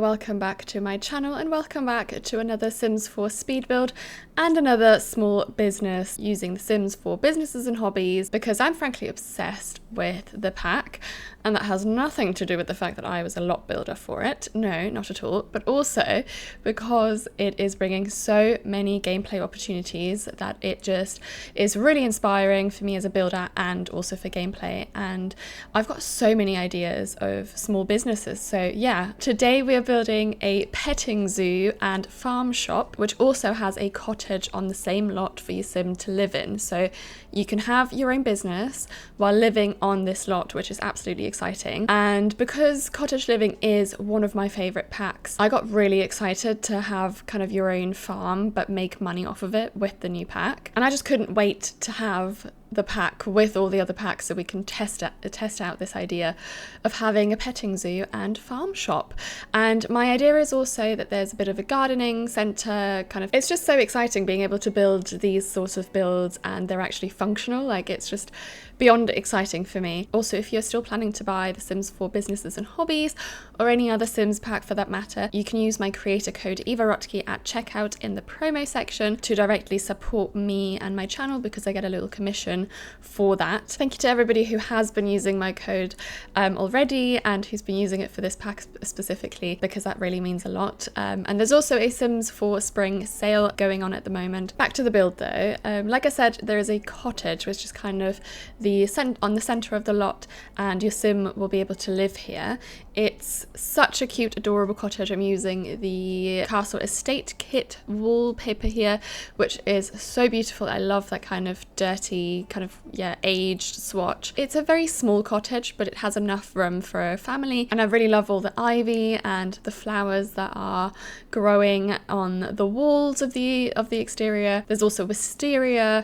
welcome back to my channel, and welcome back to another Sims 4 speed build and another small business using The Sims for Businesses and Hobbies, because I'm frankly obsessed with the pack, and that has nothing to do with the fact that I was a lot builder for it. No, not at all. But also because it is bringing so many gameplay opportunities that it just is really inspiring for me as a builder and also for gameplay. And I've got so many ideas of small businesses. So yeah, today we are building a petting zoo and farm shop, which also has a cottage on the same lot for your sim to live in. So you can have your own business while living on this lot, which is absolutely exciting. And because Cottage Living is one of my favorite packs, I got really excited to have kind of your own farm but make money off of it with the new pack. And I just couldn't wait to have the pack with all the other packs so we can test out this idea of having a petting zoo and farm shop. And my idea is also that there's a bit of a gardening center kind of. It's just so exciting being able to build these sorts of builds and they're actually functional. Like, it's just beyond exciting for me. Also, if you're still planning to buy The Sims 4 Businesses and Hobbies or any other Sims pack for that matter, you can use my creator code evarotky at checkout in the promo section to directly support me and my channel, because I get a little commission for that. Thank you to everybody who has been using my code already and who's been using it for this pack specifically, because that really means a lot. And there's also a Sims 4 spring sale going on at the moment. Back to the build though. Like I said, there is a cottage which is kind of on the center of the lot, and your sim will be able to live here. It's such a cute, adorable cottage. I'm using the Castle Estate kit wallpaper here, which is so beautiful. I love that kind of dirty, kind of, yeah, aged swatch. It's a very small cottage, but it has enough room for a family. And I really love all the ivy and the flowers that are growing on the walls of the exterior. There's also wisteria,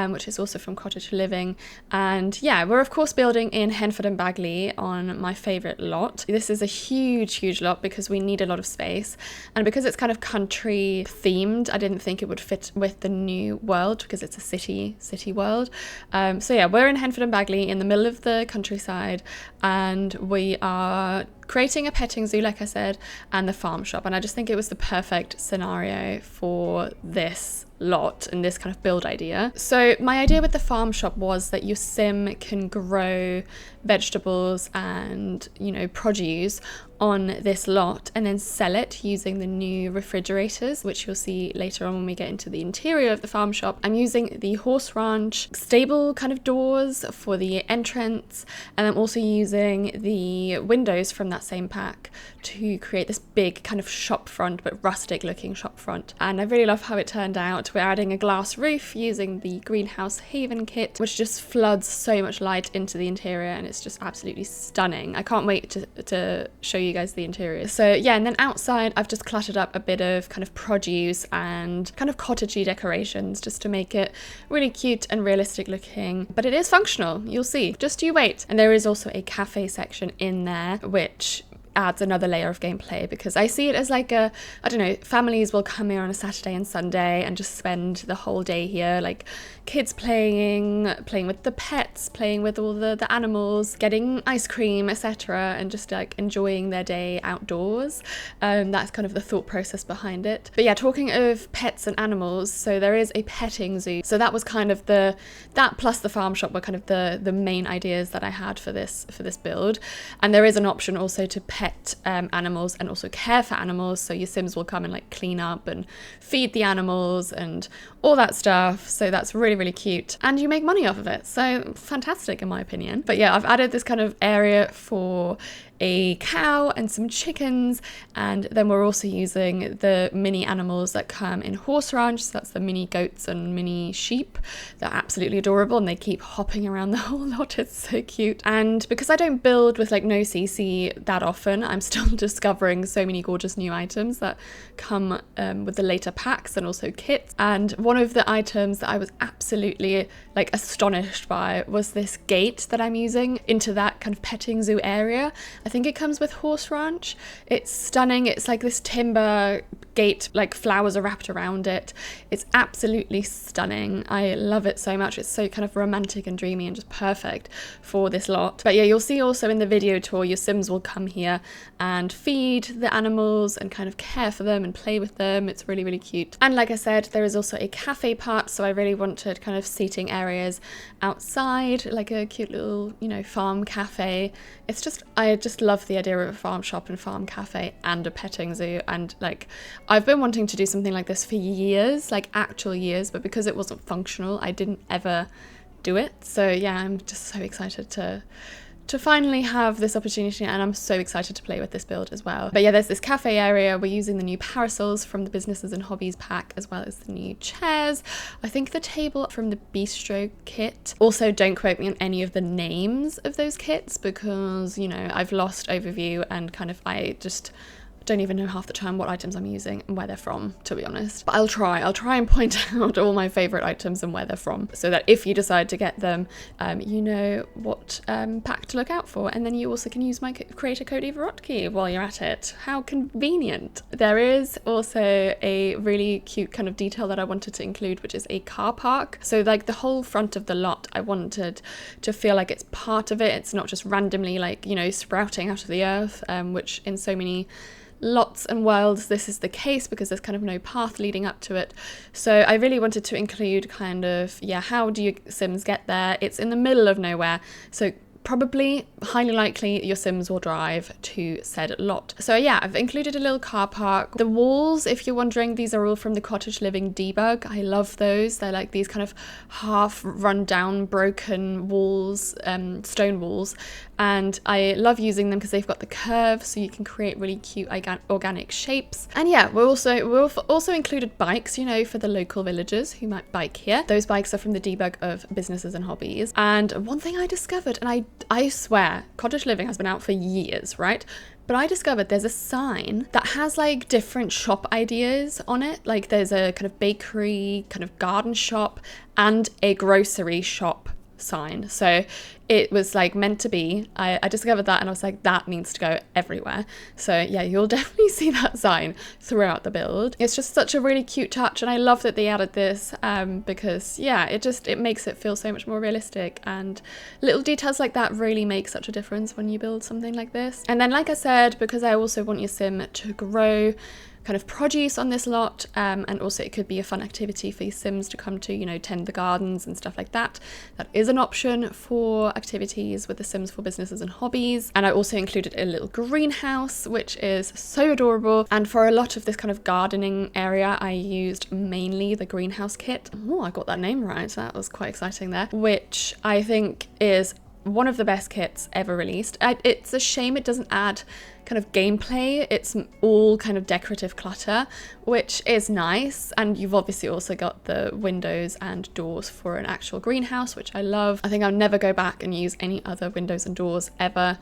which is also from Cottage Living. And yeah, we're of course building in Henford-on-Bagley on my favorite lot. This is a huge lot because we need a lot of space, and because it's kind of country themed, I didn't think it would fit with the new world because it's a city world. So yeah, we're in Henford-on-Bagley in the middle of the countryside, and we are creating a petting zoo, like I said, and the farm shop. And I just think it was the perfect scenario for this lot and this kind of build idea. So my idea with the farm shop was that your sim can grow vegetables and, you know, produce on this lot and then sell it using the new refrigerators, which you'll see later on when we get into the interior of the farm shop. I'm using the horse ranch stable kind of doors for the entrance, and I'm also using the windows from that same pack to create this big kind of shop front, but rustic looking shop front. And I really love how it turned out. We're adding a glass roof using the Greenhouse Haven kit, which just floods so much light into the interior, and it's just absolutely stunning. I can't wait to show you guys the interior. So yeah, and then outside I've just cluttered up a bit of kind of produce and kind of cottagey decorations just to make it really cute and realistic looking, but it is functional, you'll see, just you wait. And there is also a cafe section in there which adds another layer of gameplay, because I see it as like a, I don't know, families will come here on a Saturday and Sunday and just spend the whole day here, like kids playing with the pets, playing with all the animals, getting ice cream, etc., and just like enjoying their day outdoors. That's kind of the thought process behind it. But yeah, talking of pets and animals, so there is a petting zoo. So that was kind of that plus the farm shop were kind of the main ideas that I had for this build. And there is an option also to pet animals and also care for animals, so your sims will come and like clean up and feed the animals and all that stuff. So that's really cute, and you make money off of it, so fantastic in my opinion. But yeah, I've added this kind of area for a cow and some chickens, and then we're also using the mini animals that come in horse ranch. So that's the mini goats and mini sheep. They're absolutely adorable and they keep hopping around the whole lot. It's so cute. And because I don't build with like no CC that often, I'm still discovering so many gorgeous new items that come with the later packs and also kits. And one of the items that I was absolutely like astonished by was this gate that I'm using into that kind of petting zoo area. I think it comes with horse ranch. It's stunning. It's like this timber gate, like flowers are wrapped around it. It's absolutely stunning. I love it so much. It's so kind of romantic and dreamy and just perfect for this lot. But yeah, you'll see also in the video tour, your Sims will come here and feed the animals and kind of care for them and play with them. It's really, really cute. And like I said, there is also a cafe part, so I really wanted kind of seating areas outside, like a cute little, you know, farm cafe. It's just, I just love the idea of a farm shop and farm cafe and a petting zoo. And like, I've been wanting to do something like this for years, like actual years, but because it wasn't functional, I didn't ever do it. So yeah, I'm just so excited to finally have this opportunity, and I'm so excited to play with this build as well. But yeah, there's this cafe area. We're using the new parasols from the Businesses and Hobbies pack, as well as the new chairs. I think the table from the Bistro kit. Also, don't quote me on any of the names of those kits because, you know, I've lost overview and kind of, I just don't even know half the time what items I'm using and where they're from, to be honest. But I'll try and point out all my favorite items and where they're from, so that if you decide to get them, you know what pack to look out for. And then you also can use my creator code evarotky while you're at it. How convenient. There is also a really cute kind of detail that I wanted to include, which is a car park. So like the whole front of the lot, I wanted to feel like it's part of it. It's not just randomly, like, you know, sprouting out of the earth, which in so many lots and worlds this is the case because there's kind of no path leading up to it. So I really wanted to include kind of, yeah, how do your Sims get there? It's in the middle of nowhere, so probably, highly likely, your Sims will drive to said lot. So yeah, I've included a little car park. The walls, if you're wondering, these are all from the Cottage Living debug. I love those. They're like these kind of half run down, broken walls, stone walls. And I love using them because they've got the curve, so you can create really cute organic shapes. And yeah, we've also included bikes, you know, for the local villagers who might bike here. Those bikes are from the debug of Businesses and Hobbies. And one thing I discovered, and I swear, Cottage Living has been out for years, right? But I discovered there's a sign that has like different shop ideas on it. Like there's a kind of bakery, kind of garden shop, and a grocery shop sign. So it was like meant to be. I discovered that and I was like, that needs to go everywhere. So yeah, you'll definitely see that sign throughout the build. It's just such a really cute touch, and I love that they added this because yeah, it makes it feel so much more realistic, and little details like that really make such a difference when you build something like this. And then, like I said, because I also want your Sim to grow kind of produce on this lot, and also it could be a fun activity for your Sims to come to, you know, tend the gardens and stuff like that. That is an option for activities with the Sims for Businesses and Hobbies. And I also included a little greenhouse, which is so adorable. And for a lot of this kind of gardening area, I used mainly the greenhouse kit. Oh, I got that name right. That was quite exciting there, which I think is one of the best kits ever released. It's a shame it doesn't add kind of gameplay. It's all kind of decorative clutter, which is nice. And you've obviously also got the windows and doors for an actual greenhouse, which I love. I think I'll never go back and use any other windows and doors ever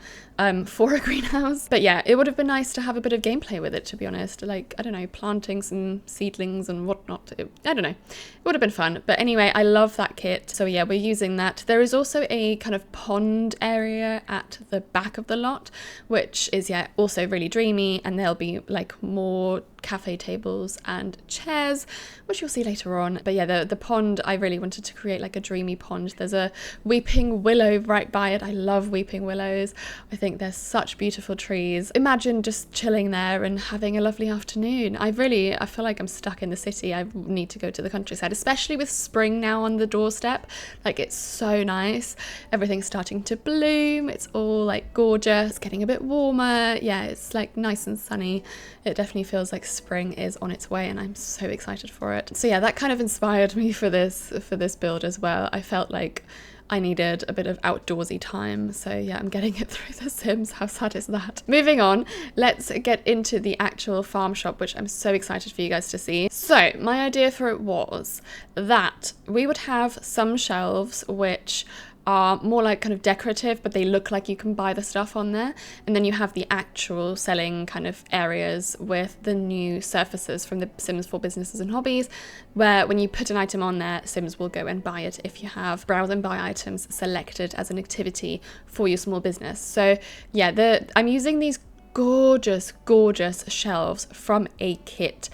for a greenhouse. But yeah, it would have been nice to have a bit of gameplay with it, to be honest. Like, I don't know, planting some seedlings and whatnot. I don't know. It would have been fun. But anyway, I love that kit. So yeah, we're using that. There is also a kind of pond area at the back of the lot, which is, yeah, also really dreamy, and there'll be like more cafe tables and chairs, which you'll see later on. But yeah, the pond, I really wanted to create like a dreamy pond. There's a weeping willow right by it. I love weeping willows. I think they're such beautiful trees. Imagine just chilling there and having a lovely afternoon. I feel like I'm stuck in the city. I need to go to the countryside, especially with spring now on the doorstep. Like, it's so nice. Everything's starting to bloom. It's all like gorgeous, getting a bit warmer. Yeah, it's like nice and sunny. It definitely feels like spring is on its way, and I'm so excited for it. So yeah, that kind of inspired me for this build as well. I felt like I needed a bit of outdoorsy time, so yeah, I'm getting it through The Sims. How sad is that? Moving on, let's get into the actual farm shop, which I'm so excited for you guys to see. So my idea for it was that we would have some shelves which are more like kind of decorative, but they look like you can buy the stuff on there. And then you have the actual selling kind of areas with the new surfaces from the Sims for Businesses and Hobbies, where when you put an item on there, Sims will go and buy it if you have browse and buy items selected as an activity for your small business. So yeah, I'm using these gorgeous, gorgeous shelves from a kit,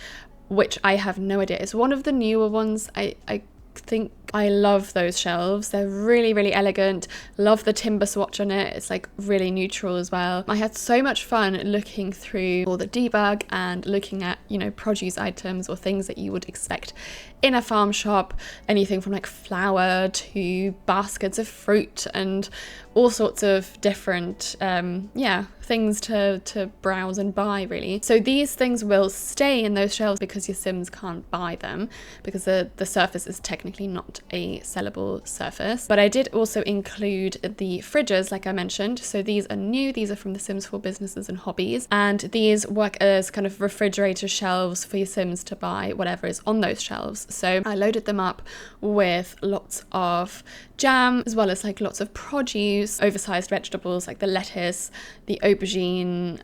which I have no idea. It's one of the newer ones. I think I love those shelves. They're really, really elegant. Love the timber swatch on it. It's like really neutral as well. I had so much fun looking through all the debug and looking at, you know, produce items or things that you would expect in a farm shop, anything from like flour to baskets of fruit and all sorts of different things to browse and buy, really. So these things will stay in those shelves because your Sims can't buy them, because the surface is technically not a sellable surface. But I did also include the fridges, like I mentioned. So these are new. These are from the Sims for Businesses and Hobbies, and these work as kind of refrigerator shelves for your Sims to buy whatever is on those shelves. So I loaded them up with lots of jam, as well as like lots of produce, oversized vegetables like the lettuce, the aubergine,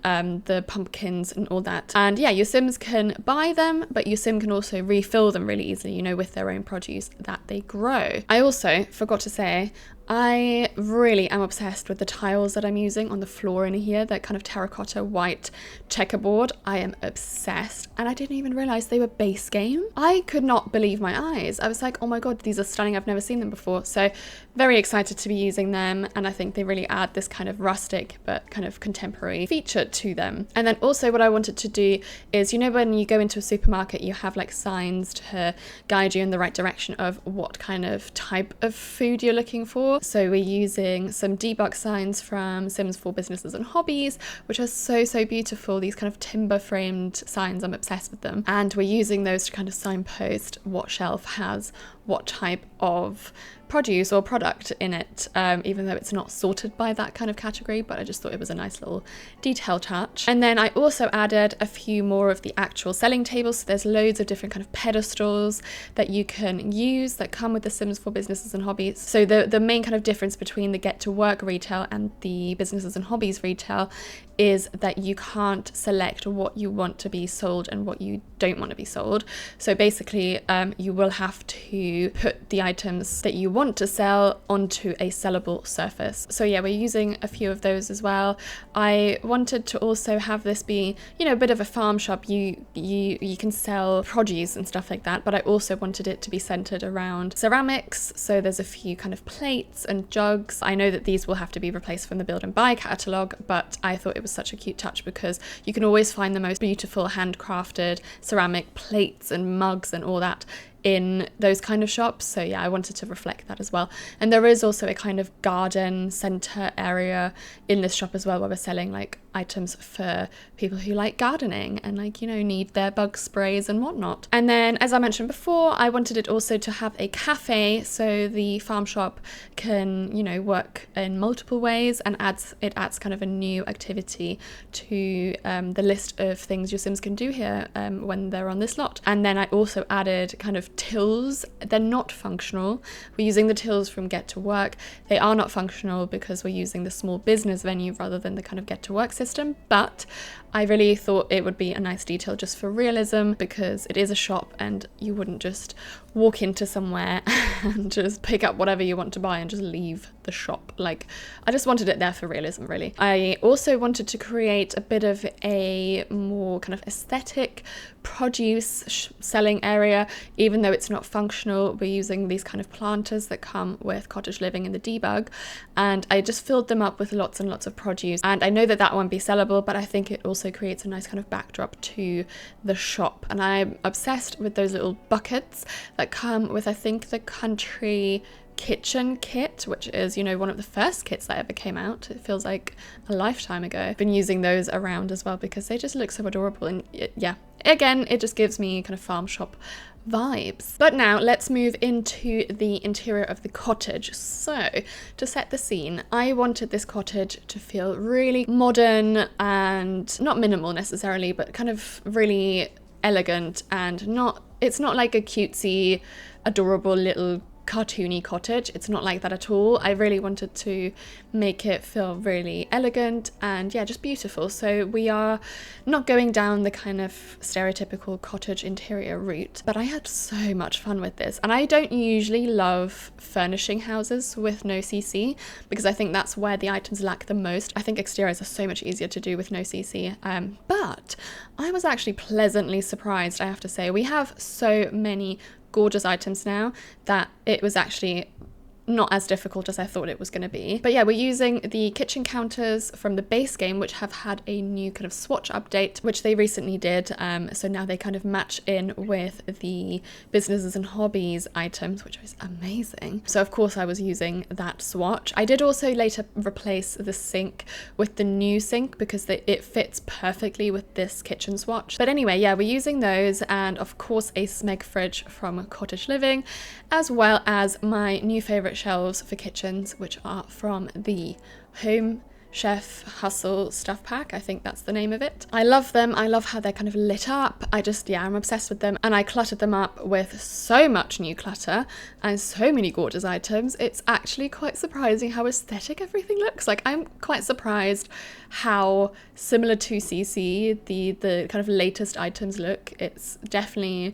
the pumpkins and all that. And yeah, your Sims can buy them, but your Sim can also refill them really easily, you know, with their own produce that they grow. I also forgot to say, I really am obsessed with the tiles that I'm using on the floor in here, that kind of terracotta white checkerboard. I am obsessed, and I didn't even realize they were base game. I could not believe my eyes. I was like, oh my god, these are stunning. I've never seen them before. So very excited to be using them, and I think they really add this kind of rustic but kind of contemporary feature to them. And then also what I wanted to do is, you know, when you go into a supermarket, you have like signs to guide you in the right direction of what kind of type of food you're looking for. So we're using some debug signs from Sims for Businesses and Hobbies, which are so beautiful. These kind of timber framed signs, I'm obsessed with them. And we're using those to kind of signpost what shelf has what type of produce or product in it, even though it's not sorted by that kind of category, but I just thought it was a nice little detail touch. And then I also added a few more of the actual selling tables. So there's loads of different kind of pedestals that you can use that come with the Sims for Businesses and Hobbies. So the main kind of difference between the Get to Work retail and the Businesses and Hobbies retail is that you can't select what you want to be sold and what you don't want to be sold. So basically, you will have to put the items that you want to sell onto a sellable surface. So yeah, we're using a few of those as well. I wanted to also have this be, you know, a bit of a farm shop. You can sell produce and stuff like that, but I also wanted it to be centered around ceramics. So there's a few kind of plates and jugs. I know that these will have to be replaced from the build and buy catalogue, but I thought it was such a cute touch because you can always find the most beautiful handcrafted ceramic plates and mugs and all that in those kind of shops. So yeah, I wanted to reflect that as well. And there is also a kind of garden center area in this shop as well, where we're selling like items for people who like gardening and like, you know, need their bug sprays and whatnot. And then, as I mentioned before, I wanted it also to have a cafe, so the farm shop can, you know, work in multiple ways, and it adds kind of a new activity to the list of things your Sims can do here when they're on this lot. And then I also added kind of tills. They're not functional. We're using the tills from Get to Work. They are not functional because we're using the small business venue rather than the kind of Get to Work system, but I really thought it would be a nice detail just for realism, because it is a shop and you wouldn't just walk into somewhere and just pick up whatever you want to buy and just leave the shop. Like, I just wanted it there for realism, really. I also wanted to create a bit of a more kind of aesthetic produce selling area, even though it's not functional. We're using these kind of planters that come with Cottage Living in the debug, and I just filled them up with lots and lots of produce. And I know that that won't be sellable, but I think it also creates a nice kind of backdrop to the shop. And I'm obsessed with those little buckets that come with, I think, the Country Kitchen kit, which is, you know, one of the first kits that ever came out. It feels like a lifetime ago. I've been using those around as well because they just look so adorable, and yeah, again, it just gives me kind of farm shop vibes. But now let's move into the interior of the cottage. So to set the scene, I wanted this cottage to feel really modern and not minimal necessarily, but kind of really elegant, and it's not like a cutesy, adorable little cartoony cottage. It's not like that at all. I really wanted to make it feel really elegant and yeah, just beautiful. So we are not going down the kind of stereotypical cottage interior route, but I had so much fun with this. And I don't usually love furnishing houses with no CC because I think that's where the items lack the most. I think exteriors are so much easier to do with no CC, but I was actually pleasantly surprised, I have to say. We have so many gorgeous items now that it was actually not as difficult as I thought it was going to be. But yeah, we're using the kitchen counters from the base game, which have had a new kind of swatch update, which they recently did. So now they kind of match in with the Businesses and Hobbies items, which is amazing. So of course I was using that swatch. I did also later replace the sink with the new sink because it fits perfectly with this kitchen swatch. But anyway, yeah, we're using those, and of course a Smeg fridge from Cottage Living, as well as my new favorite shelves for kitchens, which are from the Home Chef Hustle stuff pack. I think that's the name of it. I love them. I love how they're kind of lit up. I'm obsessed with them, and I cluttered them up with so much new clutter and so many gorgeous items. It's actually quite surprising how aesthetic everything looks. Like, I'm quite surprised how similar to CC the kind of latest items look. It's definitely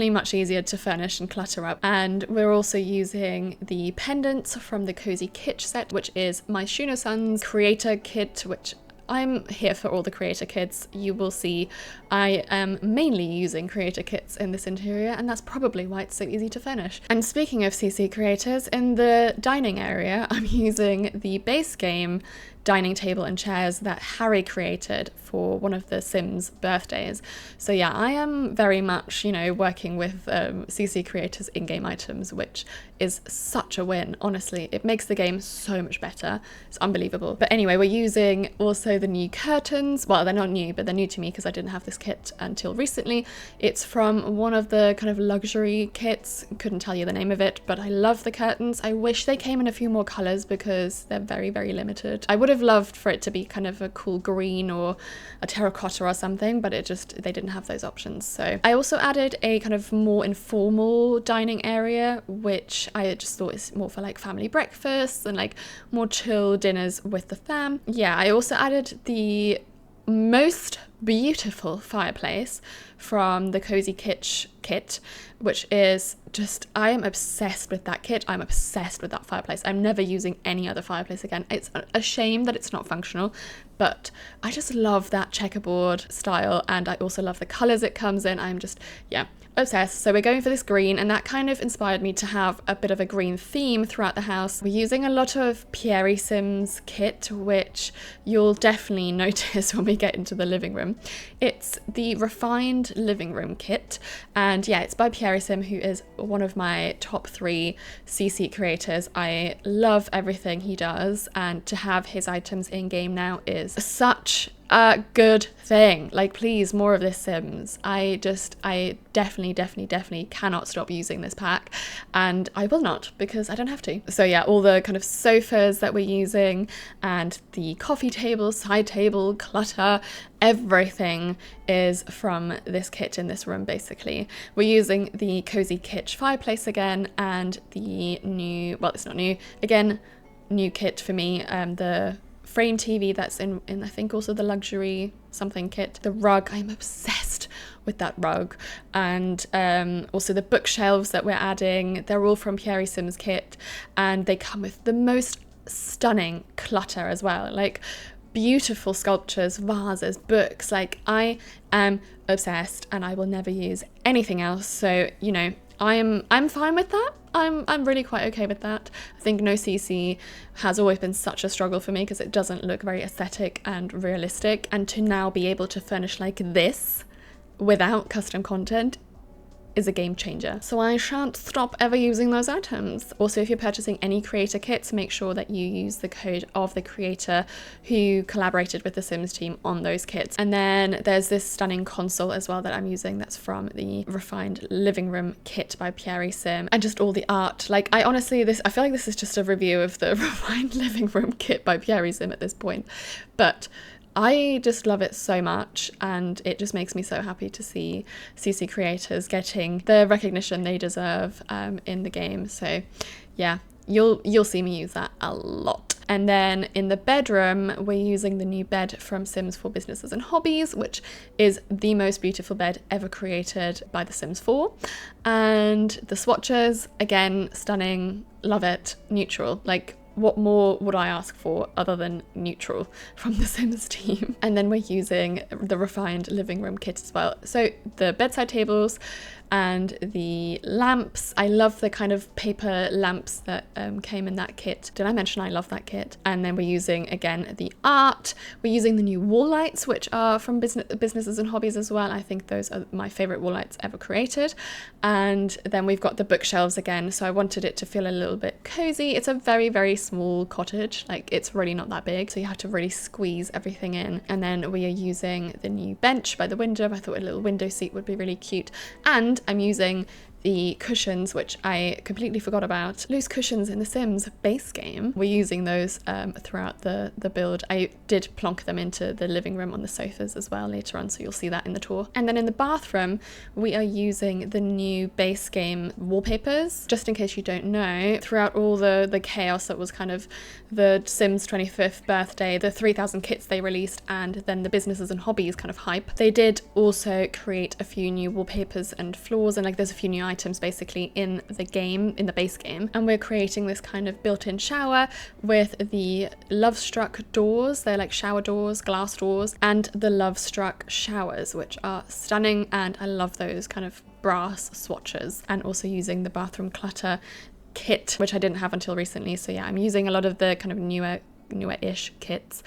much easier to furnish and clutter up. And we're also using the pendants from the Cozy Kitsch set, which is my Shuno-san's creator kit, which I'm here for all the creator kits. You will see I am mainly using creator kits in this interior, and that's probably why it's so easy to furnish. And speaking of CC creators, in the dining area, I'm using the base game dining table and chairs that Harry created for one of the Sims birthdays. So yeah, I am very much, working with CC creators in-game items, which is such a win. Honestly, it makes the game so much better. It's unbelievable. But anyway, we're using also the new curtains. Well, they're not new, but they're new to me because I didn't have this kit until recently. It's from one of the kind of luxury kits. Couldn't tell you the name of it, but I love the curtains. I wish they came in a few more colors because they're very, very limited. I would have loved for it to be kind of a cool green or a terracotta or something, but they didn't have those options. So I also added a kind of more informal dining area, which I just thought is more for like family breakfasts and like more chill dinners with the fam. Yeah, I also added the most beautiful fireplace from the Cozy Kitsch kit, which is just, I am obsessed with that kit. I'm obsessed with that fireplace. I'm never using any other fireplace again. It's a shame that it's not functional, but I just love that checkerboard style, and I also love the colors it comes in. I'm just, yeah, obsessed. So we're going for this green, and that kind of inspired me to have a bit of a green theme throughout the house. We're using a lot of Pierre Sim's kit, which you'll definitely notice when we get into the living room. It's the Refined Living Room kit, and yeah, it's by Pierre Sim, who is one of my top 3 CC creators. I love everything he does, and to have his items in game now is such a good thing. Like, please, more of this Sims. I definitely cannot stop using this pack, and I will not, because I don't have to. So yeah, all the kind of sofas that we're using and the coffee table, side table, clutter, everything is from this kit in this room. Basically, we're using the Cozy Kitsch fireplace again, and the new, well, it's not new, again, new kit for me, the frame TV that's in I think also the luxury something kit. The rug, I'm obsessed with that rug, and also the bookshelves that we're adding, they're all from Pierre Sim's kit, and they come with the most stunning clutter as well, like beautiful sculptures, vases, books. Like, I am obsessed, and I will never use anything else. So I'm fine with that. I'm really quite okay with that. I think no CC has always been such a struggle for me because it doesn't look very aesthetic and realistic, and to now be able to furnish like this without custom content is a game changer. So I shan't stop ever using those items. Also, if you're purchasing any creator kits, make sure that you use the code of the creator who collaborated with the Sims team on those kits. And then there's this stunning console as well that I'm using that's from the Refined Living Room kit by Pierre Sim, and just all the art. Like, I feel like this is just a review of the Refined Living Room kit by Pierre Sim at this point, but I just love it so much, and it just makes me so happy to see CC creators getting the recognition they deserve in the game. So yeah, you'll see me use that a lot. And then in the bedroom, we're using the new bed from Sims for Businesses and Hobbies, which is the most beautiful bed ever created by The Sims 4. And the swatches, again, stunning, love it, neutral. Like, what more would I ask for other than neutral from the Sims team? And then we're using the refined living room kit as well. So the bedside tables and the lamps, I love the kind of paper lamps that came in that kit. Did I mention I love that kit? And then we're using, again, the art. We're using the new wall lights, which are from Businesses and Hobbies as well. I think those are my favorite wall lights ever created. And then we've got the bookshelves again, so I wanted it to feel a little bit cozy. It's a very, very small cottage, like it's really not that big, so you have to really squeeze everything in. And then we are using the new bench by the window. I thought a little window seat would be really cute. And I'm using the cushions, which I completely forgot about. Loose cushions in the Sims base game. We're using those throughout the build. I did plonk them into the living room on the sofas as well later on, so you'll see that in the tour. And then in the bathroom, we are using the new base game wallpapers. Just in case you don't know, throughout all the chaos that was kind of the Sims 25th birthday, the 3,000 kits they released, and then the Businesses and Hobbies kind of hype, they did also create a few new wallpapers and floors, and like there's a few new items basically in the game, in the base game. And we're creating this kind of built-in shower with the Love Struck doors. They're like shower doors, glass doors, and the Love Struck showers, which are stunning, and I love those kind of brass swatches. And also using the bathroom clutter kit, which I didn't have until recently. So yeah, I'm using a lot of the kind of newer-ish kits.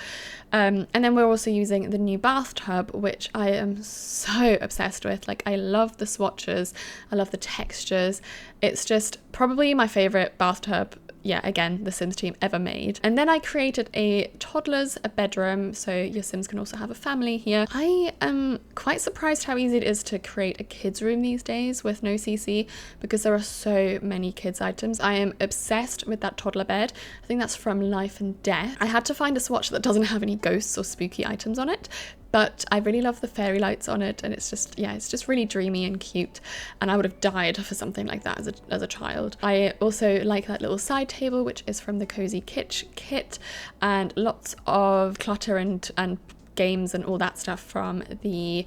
And then we're also using the new bathtub, which I am so obsessed with. Like, I love the swatches, I love the textures. It's just probably my favorite bathtub, yeah, again, the Sims team ever made. And then I created a toddler's bedroom, so your Sims can also have a family here. I am quite surprised how easy it is to create a kids room these days with no CC, because there are so many kids items. I am obsessed with that toddler bed. I think that's from Life and Death. I had to find a swatch that doesn't have any ghosts or spooky items on it, but I really love the fairy lights on it, and it's just, yeah, it's just really dreamy and cute, and I would have died for something like that as a child. I also like that little side table, which is from the Cozy Kitsch kit, and lots of clutter and games and all that stuff from the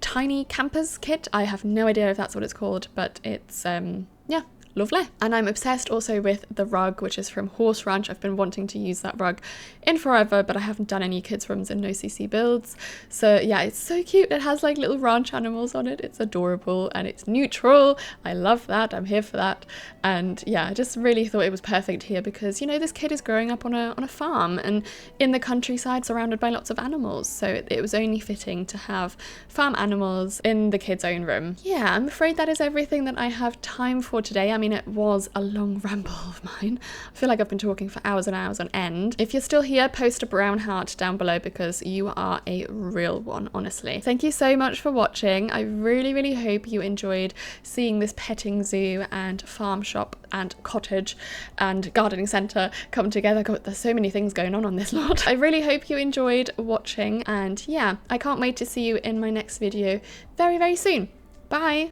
Tiny Campers kit. I have no idea if that's what it's called, but it's, yeah, lovely. And I'm obsessed also with the rug, which is from Horse Ranch. I've been wanting to use that rug in forever, but I haven't done any kids rooms in no CC builds. So yeah, it's so cute. It has like little ranch animals on it. It's adorable, and it's neutral. I love that. I'm here for that. And yeah, I just really thought it was perfect here because, you know, this kid is growing up on a farm and in the countryside surrounded by lots of animals. So it was only fitting to have farm animals in the kid's own room. Yeah, I'm afraid that is everything that I have time for today. I mean, it was a long ramble of mine. I feel like I've been talking for hours and hours on end. If you're still here, post a brown heart down below because you are a real one, honestly. Thank you so much for watching. I really, really hope you enjoyed seeing this petting zoo and farm shop and cottage and gardening centre come together. God, there's so many things going on this lot. I really hope you enjoyed watching, and yeah, I can't wait to see you in my next video very, very soon. Bye!